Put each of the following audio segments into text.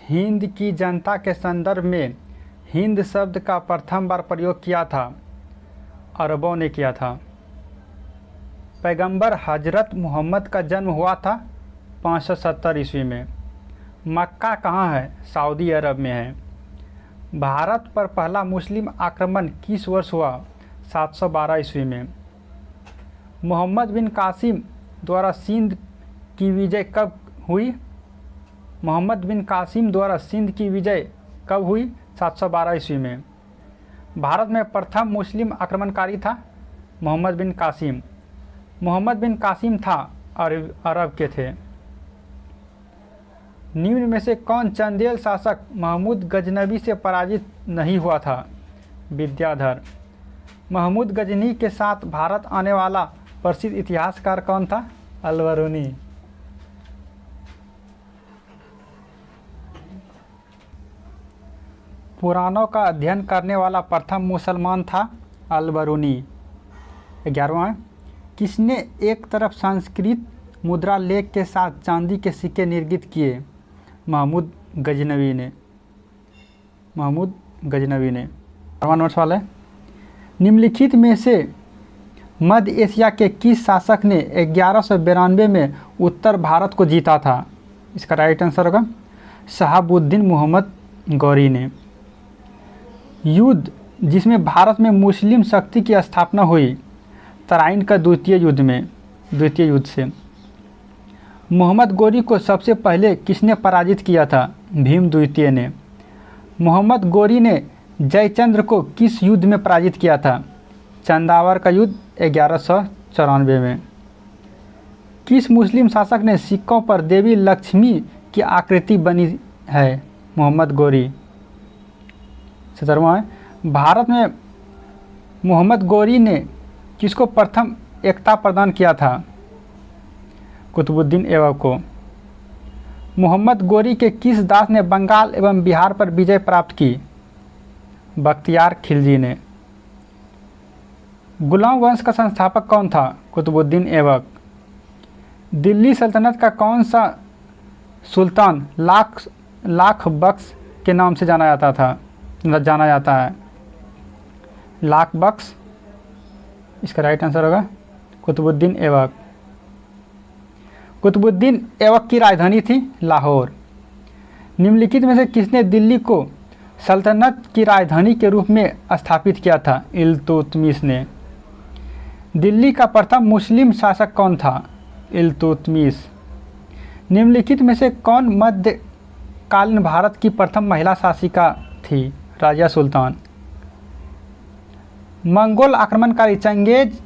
हिंद की जनता के संदर्भ में हिंद शब्द का प्रथम बार प्रयोग किया था? अरबों ने किया था। पैगंबर हजरत मोहम्मद का जन्म हुआ था 570 ईस्वी में। मक्का कहाँ है? सऊदी अरब में है। भारत पर पहला मुस्लिम आक्रमण किस वर्ष हुआ? 712 ईस्वी में। मोहम्मद बिन कासिम द्वारा सिंध की विजय कब हुई? मोहम्मद बिन कासिम द्वारा सिंध की विजय कब हुई? 712 ईस्वी में। भारत में प्रथम मुस्लिम आक्रमणकारी था मोहम्मद बिन कासिम। मोहम्मद बिन कासिम था अरब के थे। निम्न में से कौन चंदेल शासक महमूद गजनवी से पराजित नहीं हुआ था? विद्याधर। महमूद गजनी के साथ भारत आने वाला प्रसिद्ध इतिहासकार कौन था? अल-बरूनी। पुराणों का अध्ययन करने वाला प्रथम मुसलमान था? अल-बरूनी। 11वां, किसने एक तरफ संस्कृत मुद्रा लेख के साथ चांदी के सिक्के निर्मित किए? महमूद गजनवी ने। 12वां नोट्स वाले, निम्नलिखित में से मध्य एशिया के किस शासक ने 1192 में उत्तर भारत को जीता था? इसका राइट आंसर होगा शहाबुद्दीन मोहम्मद गौरी ने। युद्ध जिसमें भारत में मुस्लिम शक्ति की स्थापना हुई, तराइन का द्वितीय युद्ध से। मोहम्मद गौरी को सबसे पहले किसने पराजित किया था? भीम द्वितीय ने। मोहम्मद गौरी ने जयचंद्र को किस युद्ध में पराजित किया था? चंदावर का युद्ध 1194 में। किस मुस्लिम शासक ने सिक्कों पर देवी लक्ष्मी की आकृति बनी है? मोहम्मद गौरी। 17वां, भारत में मोहम्मद गौरी ने किसको प्रथम एकता प्रदान किया था? कुतुबुद्दीन ऐबक को। मोहम्मद गौरी के किस दास ने बंगाल एवं बिहार पर विजय प्राप्त की? बख्तियार खिलजी ने। गुलाम वंश का संस्थापक कौन था? कुतुबुद्दीन ऐबक। दिल्ली सल्तनत का कौन सा सुल्तान लाख बख्श के नाम से जाना जाता है? लाख बख्श। इसका राइट आंसर होगा कुतुबुद्दीन ऐबक। कुतुबुद्दीन ऐबक की राजधानी थी लाहौर। निम्नलिखित में से किसने दिल्ली को सल्तनत की राजधानी के रूप में स्थापित किया था? इल्तुतमिश ने। दिल्ली का प्रथम मुस्लिम शासक कौन था? इल्तुतमिश। निम्नलिखित में से कौन मध्यकालीन भारत की प्रथम महिला शासिका थी? राजिया सुल्तान। मंगोल आक्रमणकारी चंगेज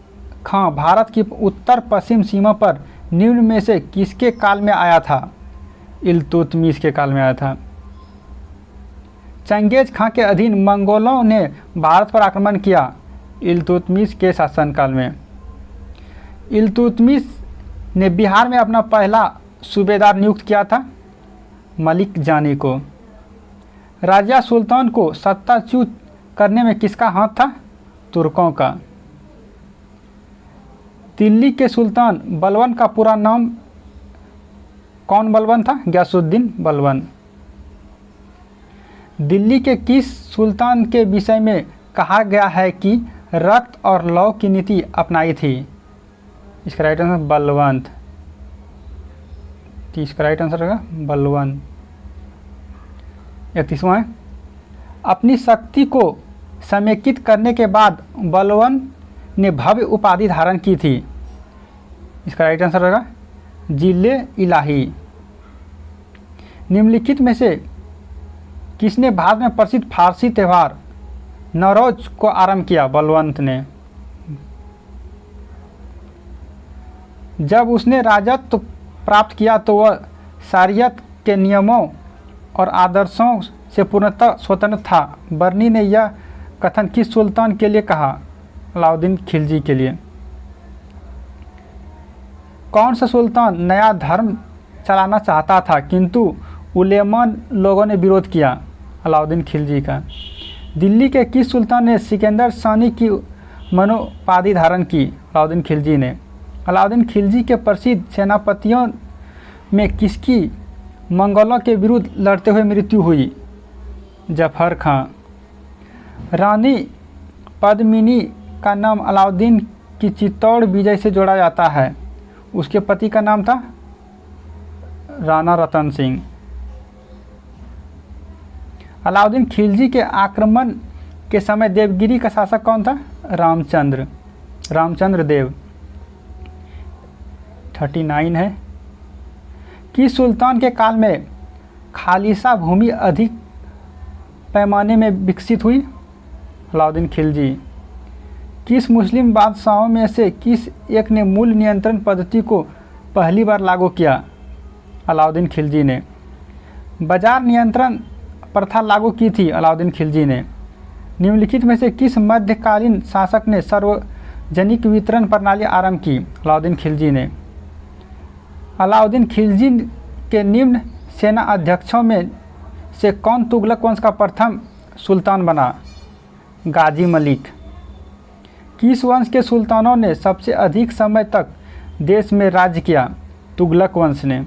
खां भारत की उत्तर पश्चिम सीमा पर निम्न में से किसके काल में आया था? इल्तुतमिश के काल में आया था। चंगेज खां के अधीन मंगोलों ने भारत पर आक्रमण किया इल्तुतमिश के शासनकाल में। इल्तुतमिश ने बिहार में अपना पहला सूबेदार नियुक्त किया था मलिक जानी को। राजिया सुल्तान को सत्ताच्युत करने में किसका हाथ था? तुर्कों का। दिल्ली के सुल्तान बलबन का पूरा नाम कौन बलबन था? गयासुद्दीन बलबन। दिल्ली के किस सुल्तान के विषय में कहा गया है कि रक्त और लौ की नीति अपनाई थी? इसका राइट आंसर बलवंत। इसका राइट आंसर होगा बलवन। 31वां, अपनी शक्ति को समेकित करने के बाद बलवन ने भव्य उपाधि धारण की थी। इसका राइट आंसर होगा जिले इलाही। निम्नलिखित में से किसने भारत में प्रसिद्ध फारसी त्यौहार नौरोज को आरंभ किया? बलवंत ने। जब उसने राजत्व प्राप्त किया तो वह शरीयत के नियमों और आदर्शों से पूर्णतः स्वतंत्र था। बर्नी ने यह कथन किस सुल्तान के लिए कहा? अलाउद्दीन खिलजी के लिए। कौन सा सुल्तान नया धर्म चलाना चाहता था किंतु उलेमा लोगों ने विरोध किया? अलाउद्दीन खिलजी का। दिल्ली के किस सुल्तान ने सिकंदर सानी की मनोपाधि धारण की? अलाउद्दीन खिलजी ने। अलाउद्दीन खिलजी के प्रसिद्ध सेनापतियों में किसकी मंगोलों के विरुद्ध लड़ते हुए मृत्यु हुई? जफर खां। रानी पद्मिनी का नाम अलाउद्दीन की चित्तौड़ विजय से जोड़ा जाता है, उसके पति का नाम था राणा रतन सिंह। अलाउद्दीन खिलजी के आक्रमण के समय देवगिरी का शासक कौन था? रामचंद्र देव। 39 है। किस सुल्तान के काल में खालिसा भूमि अधिक पैमाने में विकसित हुई? अलाउद्दीन खिलजी। किस मुस्लिम बादशाहों में से किस एक ने मूल नियंत्रण पद्धति को पहली बार लागू किया? अलाउद्दीन खिलजी ने। बाजार नियंत्रण प्रथा लागू की थी? अलाउद्दीन खिलजी ने। निम्नलिखित में से किस मध्यकालीन शासक ने सार्वजनिक वितरण प्रणाली आरंभ की? अलाउद्दीन खिलजी ने। अलाउद्दीन खिलजी के निम्न सेना अध्यक्षों में से कौन तुगलक वंश का प्रथम सुल्तान बना? गाजी मलिक। किस वंश के सुल्तानों ने सबसे अधिक समय तक देश में राज्य किया? तुगलक वंश ने।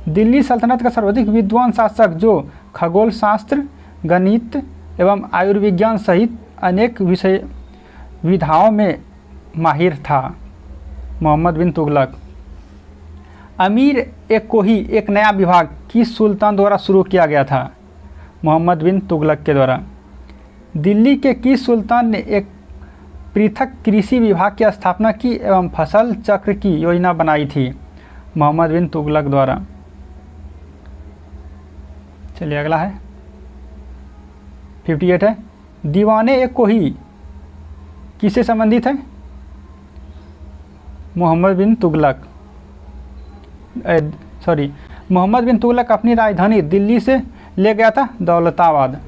दिल्ली सल्तनत का सर्वाधिक विद्वान शासक जो खगोल शास्त्र, गणित एवं आयुर्विज्ञान सहित अनेक विधाओं में माहिर था? मोहम्मद बिन तुगलक। अमीर ए कोही एक नया विभाग किस सुल्तान द्वारा शुरू किया गया था? मोहम्मद बिन तुगलक के द्वारा। दिल्ली के किस सुल्तान ने एक पृथक कृषि विभाग की स्थापना की एवं फसल चक्र की योजना बनाई थी? मोहम्मद बिन तुगलक द्वारा। चलिए अगला है 58 है। दीवाने ए कोही किससे संबंधित है? मोहम्मद बिन तुगलक। मोहम्मद बिन तुगलक अपनी राजधानी दिल्ली से ले गया था दौलताबाद।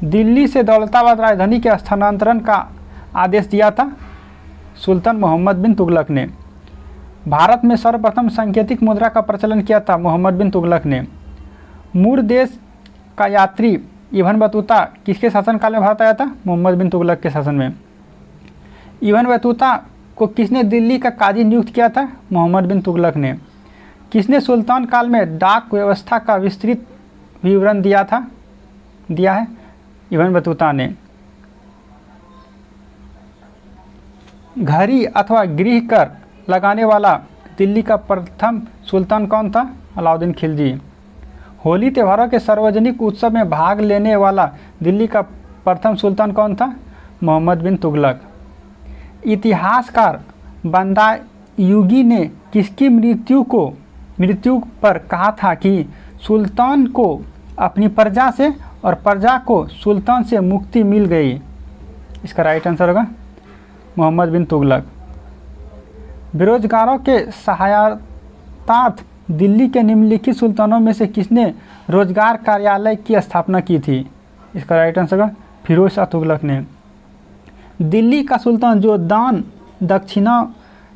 दिल्ली से दौलताबाद राजधानी के स्थानांतरण का आदेश दिया था सुल्तान मोहम्मद बिन तुगलक ने। भारत में सर्वप्रथम सांकेतिक मुद्रा का प्रचलन किया था मोहम्मद बिन तुगलक ने। मूर देश का यात्री इब्न बतूता किसके शासनकाल में भारत आया था? मोहम्मद बिन तुगलक के शासन में। इब्न बतूता को किसने दिल्ली का काजी नियुक्त किया था? मोहम्मद बिन तुगलक ने। किसने सुल्तान काल में डाक व्यवस्था का विस्तृत विवरण दिया है? इब्न बतूता ने। घड़ी अथवा गृह कर लगाने वाला दिल्ली का प्रथम सुल्तान कौन था? अलाउद्दीन खिलजी। होली त्योहारों के सार्वजनिक उत्सव में भाग लेने वाला दिल्ली का प्रथम सुल्तान कौन था? मोहम्मद बिन तुगलक। इतिहासकार बदायूंगी ने किसकी मृत्यु पर कहा था कि सुल्तान को अपनी प्रजा से और प्रजा को सुल्तान से मुक्ति मिल गई? इसका राइट आंसर होगा मोहम्मद बिन तुगलक। बेरोजगारों के सहायतार्थ दिल्ली के निम्नलिखित सुल्तानों में से किसने रोजगार कार्यालय की स्थापना की थी? इसका राइट आंसर होगा फिरोज शाह तुगलक ने। दिल्ली का सुल्तान जो दान दक्षिणा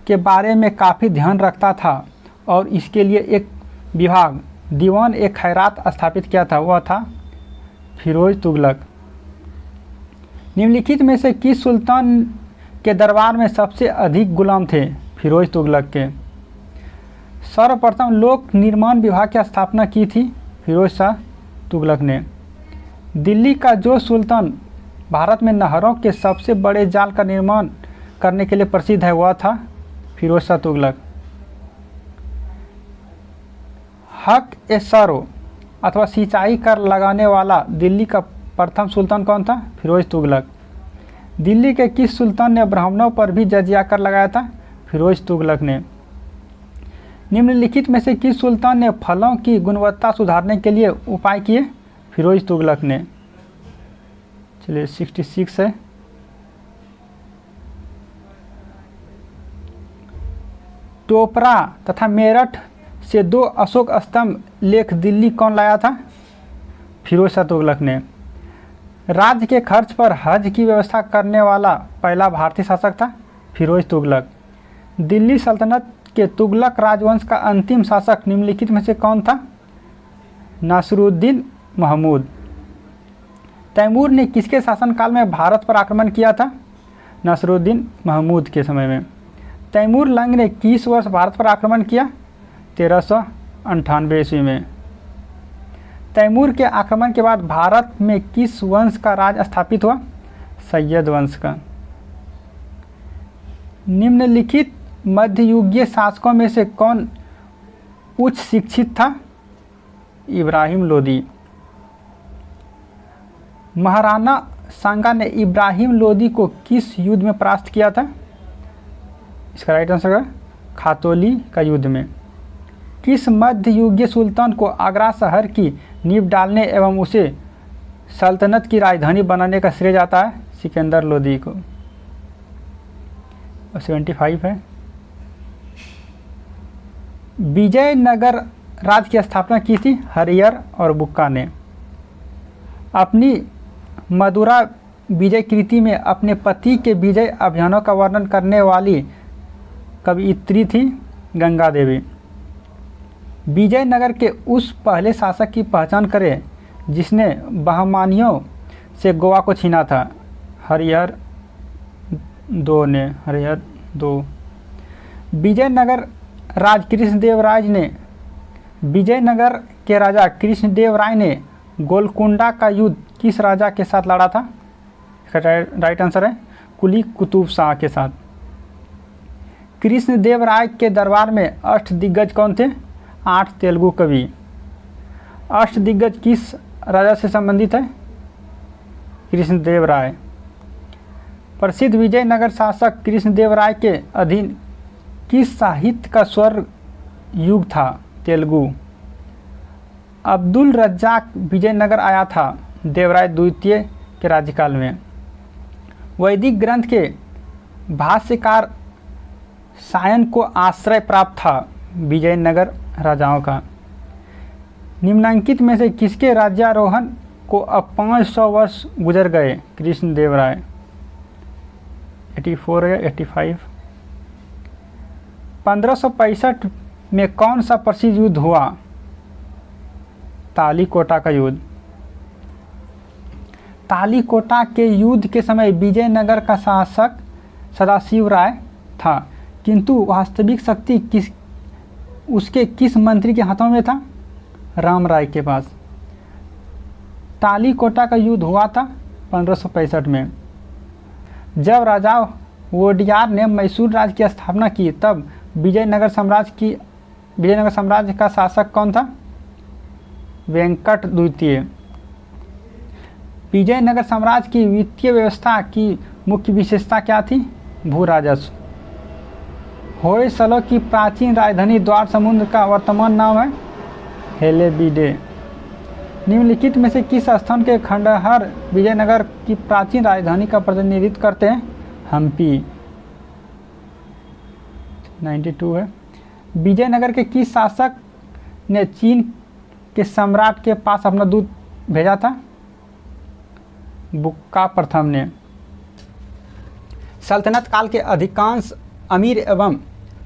के बारे में काफ़ी ध्यान रखता था और इसके लिए एक विभाग दीवान एक खैरात स्थापित किया था, वह था फिरोज तुगलक। निम्नलिखित में से किस सुल्तान के दरबार में सबसे अधिक गुलाम थे? फिरोज तुगलक के। सर्वप्रथम लोक निर्माण विभाग की स्थापना की थी फिरोज शाह तुगलक ने। दिल्ली का जो सुल्तान भारत में नहरों के सबसे बड़े जाल का निर्माण करने के लिए प्रसिद्ध है, वह था फिरोज शाह तुगलक। हक ए सरो अथवा सिंचाई कर लगाने वाला दिल्ली का प्रथम सुल्तान कौन था? फिरोज तुगलक। दिल्ली के किस सुल्तान ने ब्राह्मणों पर भी जजिया कर लगाया था? फिरोज तुगलक ने। निम्नलिखित में से किस सुल्तान ने फलों की गुणवत्ता सुधारने के लिए उपाय किए? फिरोज तुगलक ने। चलिए 66 है। टोपरा तथा मेरठ से 2 अशोक स्तंभ लेख दिल्ली कौन लाया था? फिरोज शाह तुगलक ने। राज्य के खर्च पर हज की व्यवस्था करने वाला पहला भारतीय शासक था फिरोज तुगलक। दिल्ली सल्तनत के तुगलक राजवंश का अंतिम शासक निम्नलिखित में से कौन था? नासिरुद्दीन महमूद। तैमूर ने किसके शासनकाल में भारत पर आक्रमण किया था? नासिरुद्दीन महमूद के समय में। तैमूर लंग ने किस वर्ष भारत पर आक्रमण किया? 98 ईस्वी में। तैमूर के आक्रमण के बाद भारत में किस वंश का राज स्थापित हुआ? सैयद वंश का। निम्नलिखित मध्ययुगीय शासकों में से कौन उच्च शिक्षित था? इब्राहिम लोदी। महाराणा सांगा ने इब्राहिम लोदी को किस युद्ध में परास्त किया था? इसका राइट आंसर है खातौली का युद्ध में। किस मध्ययुगीय सुल्तान को आगरा शहर की नींव डालने एवं उसे सल्तनत की राजधानी बनाने का श्रेय जाता है? सिकंदर लोदी को। 75 है। विजयनगर राज्य की स्थापना की थी हरियर और बुक्का ने। अपनी मदुरा विजय कृति में अपने पति के विजय अभियानों का वर्णन करने वाली कवयित्री थी गंगा देवी। विजयनगर के उस पहले शासक की पहचान करें जिसने बहमानियों से गोवा को छीना था? हरिहर दो ने। हरिहर दो। विजयनगर राज कृष्णदेवराय ने विजयनगर के राजा कृष्णदेवराय ने गोलकुंडा का युद्ध किस राजा के साथ लड़ा था? राइट आंसर है कुली कुतुब शाह के साथ। कृष्णदेवराय के दरबार में अष्टदिग्गज कौन थे? 8 तेलुगु कवि। अष्टदिग्गज किस राजा से संबंधित है? कृष्णदेवराय। प्रसिद्ध विजयनगर शासक कृष्णदेवराय के अधीन किस साहित्य का स्वर्ण युग था? तेलुगु। अब्दुल रज्जाक विजयनगर आया था देवराय द्वितीय के राज्यकाल में। वैदिक ग्रंथ के भाष्यकार सायन को आश्रय प्राप्त था विजयनगर राजाओं का। निम्नांकित में से किसके राज्यारोहण को अब 500 वर्ष गुजर गए? कृष्णदेवराय। 84 या 85। 1565 में कौन सा प्रसिद्ध युद्ध हुआ? तालीकोटा का युद्ध। तालीकोटा के युद्ध के समय विजयनगर का शासक सदाशिव राय था, किंतु वास्तविक शक्ति उसके किस मंत्री के हाथों में था? राम राय के पास। तालीकोटा का युद्ध हुआ था 1565 में। जब राजा वोडियार ने मैसूर राज्य की स्थापना की तब विजयनगर साम्राज्य का शासक कौन था? वेंकट द्वितीय। विजयनगर साम्राज्य की वित्तीय व्यवस्था की मुख्य विशेषता क्या थी? भू राजस्व। होयसलों की प्राचीन राजधानी द्वार समुद्र का वर्तमान नाम है हेलेबीडे। निम्नलिखित में से किस स्थान के खंडहर विजयनगर की प्राचीन राजधानी का प्रतिनिधित्व करते हैं? हम्पी। 92 है। विजयनगर के किस शासक ने चीन के सम्राट के पास अपना दूत भेजा था? बुक्का प्रथम ने। सल्तनत काल के अधिकांश अमीर एवं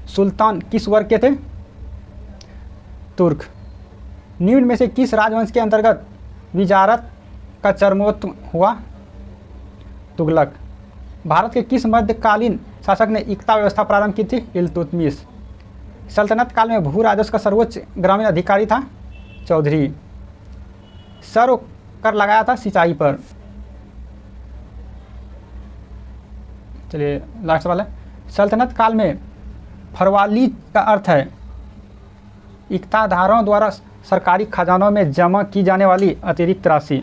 सुल्तान किस वर्ग के थे? तुर्क। निम्न में से किस राजवंश के अंतर्गत विजारत का चरमोत्तम हुआ? तुगलक। भारत के किस मध्यकालीन शासक ने इक्ता व्यवस्था प्रारंभ की थी? इल्तुतमिश। सल्तनत काल में भू राजस्व का सर्वोच्च ग्रामीण अधिकारी था? चौधरी। सर्व कर लगाया था सिंचाई पर। चलिए लास्ट सवाल है। सल्तनत काल में फरवाली का अर्थ है इक्तादारों द्वारा सरकारी खजानों में जमा की जाने वाली अतिरिक्त राशि।